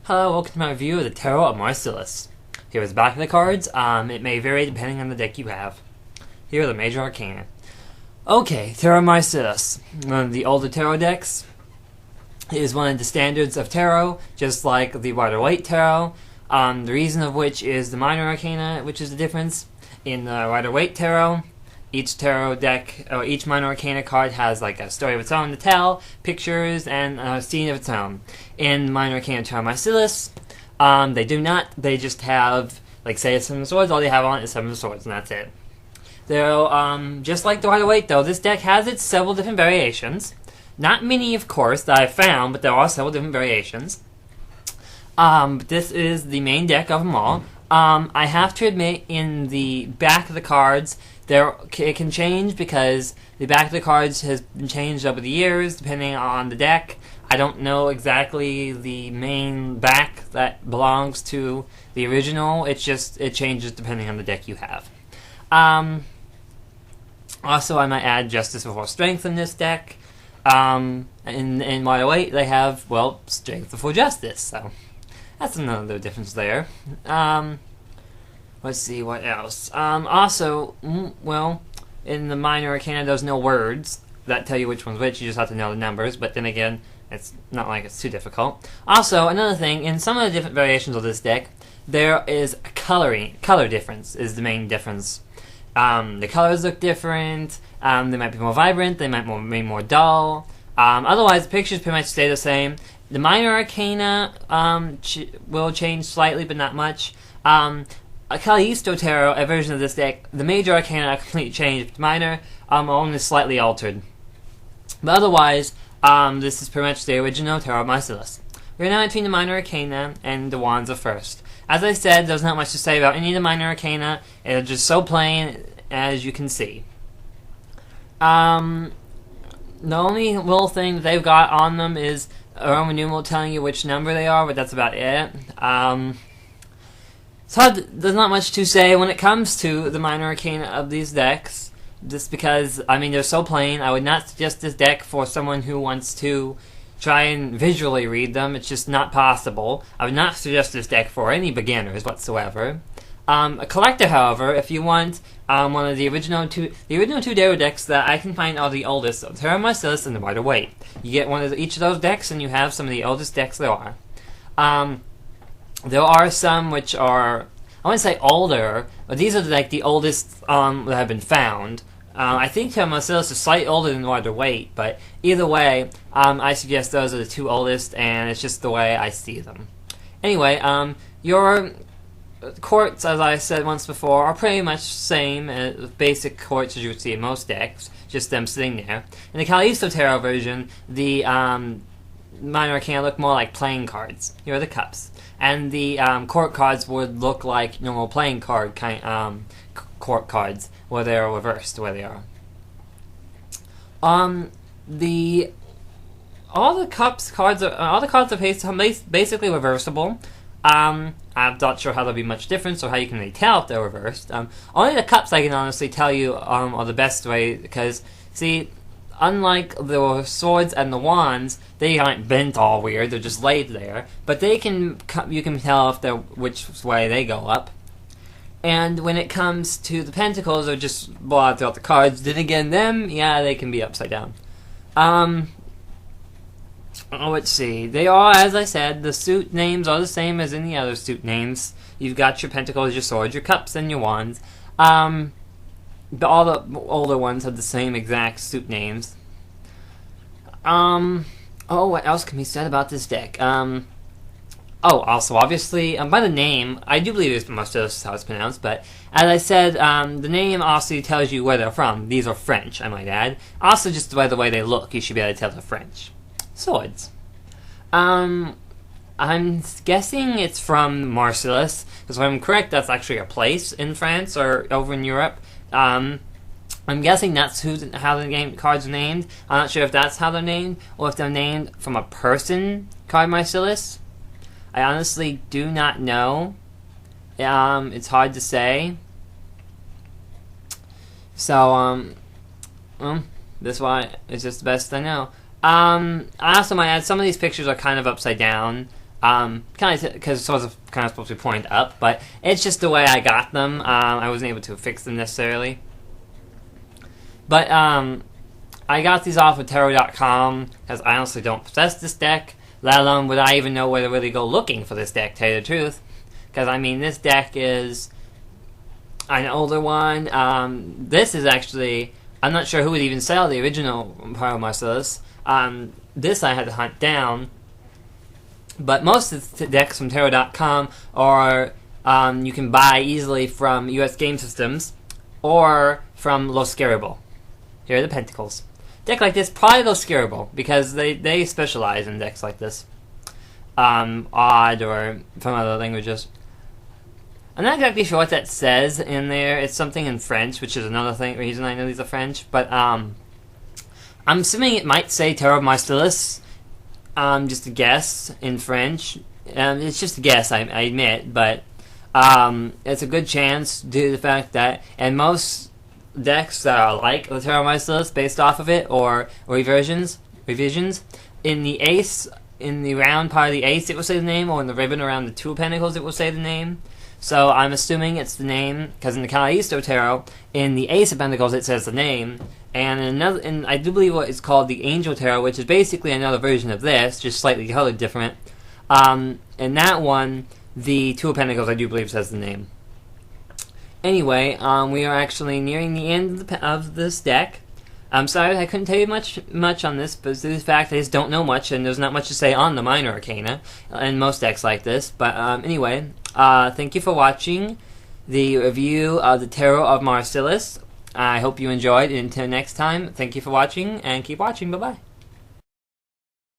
Hello, welcome to my review of the Tarot of Marcellus. Here is the back of the cards. It may vary depending on the deck you have. Here are the major arcana. Okay, Tarot of Marcellus. One of the older tarot decks. It is one of the standards of tarot, just like the Rider-Waite tarot. The reason of which is the minor arcana, which is the difference. In the Rider-Waite tarot, each tarot deck, or each minor arcana card has like a story of its own to tell, pictures, and a scene of its own. In minor arcana tarot Marcellus, they do not. They just have, like, say, a Seven of Swords. All they have on it is Seven of Swords, and that's it. They're just like the Rider-Waite, though. This deck has its several different variations. Not many, of course, that I've found, but there are several different variations. But this is the main deck of them all. I have to admit, in the back of the cards, it can change because the back of the cards has been changed over the years, depending on the deck. I don't know exactly the main back that belongs to the original. It changes depending on the deck you have. Also, I might add Justice before Strength in this deck. In Rider-Waite, they have, well, Strength before Justice, so that's another difference there. Let's see, what else? Also, well, in the minor arcana, there's no words that tell you which one's which. You just have to know the numbers, but then again, it's not like it's too difficult. Also, another thing, in some of the different variations of this deck, there is a color difference is the main difference. The colors look different, they might be more vibrant, they might be more dull. Otherwise, the pictures pretty much stay the same. The minor arcana will change slightly, but not much. A Callisto Tarot, a version of this deck, the major arcana are completely changed, but minor only slightly altered. But otherwise, this is pretty much the original Tarot of Marcellus. We're now between the minor arcana and the wands of first. As I said, there's not much to say about any of the minor arcana. It's just so plain, as you can see. The only little thing that they've got on them is a Roman numeral telling you which number they are, but that's about it. So there's not much to say when it comes to the minor arcana of these decks, just because, I mean, they're so plain. I would not suggest this deck for someone who wants to try and visually read them. It's just not possible. I would not suggest this deck for any beginners whatsoever. A collector, however, if you want one of the original two tarot decks that I can find are the oldest, Tarot of Marcellus and the Rider-Waite. You get one of each of those decks, and you have some of the oldest decks there are. There are some which are, I wouldn't say older, but these are like the oldest that have been found. I think Tarot of Marcellus is slightly older than Rider-Waite, but either way, I suggest those are the two oldest, and it's just the way I see them. Anyway, your courts, as I said once before, are pretty much the same as basic courts as you would see in most decks, just them sitting there. In the Callisto Tarot version, the minor arcana look more like playing cards. Here are the cups. And the court cards would look like normal playing card court cards, where they are reversed, where they are. All the cards are basically reversible. I'm not sure how there'll be much difference or how you can really tell if they're reversed. Only the cups I can honestly tell you are the best way, because, see, unlike the swords and the wands, they aren't bent all weird, they're just laid there. But you can tell if they're which way they go up. And when it comes to the pentacles, they're just blotted throughout the cards. Then again, they can be upside down. Let's see. They are, as I said, the suit names are the same as any other suit names. You've got your pentacles, your swords, your cups, and your wands. But all the older ones have the same exact suit names. What else can be said about this deck? Also, obviously, by the name, I do believe it's Marcellus how it's pronounced, but as I said, the name also tells you where they're from. These are French, I might add. Also, just by the way they look, you should be able to tell they're French. Swords. I'm guessing it's from Marcellus, because if I'm correct, that's actually a place in France or over in Europe. I'm guessing that's how the cards are named. I'm not sure if that's how they're named, or if they're named from a person called Marcellus. I honestly do not know. It's hard to say. So, this one is just the best I know. I also might add, some of these pictures are kind of upside down. Kind of because it's also kind of supposed to point up, but it's just the way I got them. I wasn't able to fix them necessarily. But I got these off of Tarot.com because I honestly don't possess this deck, let alone would I even know where to really go looking for this deck, to tell you the truth. Because, I mean, this deck is an older one. This is actually, I'm not sure who would even sell the original Tarot Marcellus. This I had to hunt down. But most of the decks from Tarot.com are you can buy easily from US Game Systems or from Los Scarable. Here are the Pentacles. Deck like this, probably Los Scarable, because they specialize in decks like this. Odd or from other languages. I'm not exactly sure what that says in there. It's something in French, which is another reason I know these are French. But I'm assuming it might say Tarot Marcellus. Just a guess in French. It's just a guess, I admit, but it's a good chance due to the fact that, and most decks that are like the Tarot Marcellus based off of it, or revisions, in the ace, in the round part of the ace it will say the name, or in the ribbon around the Two of Pentacles it will say the name. So I'm assuming it's the name, because in the Callisto Tarot, in the Ace of Pentacles it says the name, and in I do believe what is called the Angel Tarot, which is basically another version of this, just slightly colored different. In that one, the Two of Pentacles I do believe says the name. Anyway, we are actually nearing the end of this deck. I'm sorry I couldn't tell you much on this, but due to the fact I just don't know much, and there's not much to say on the Minor Arcana in most decks like this. But anyway, thank you for watching the review of the Tarot of Marcellus. I hope you enjoyed, and until next time, thank you for watching, and keep watching. Bye-bye.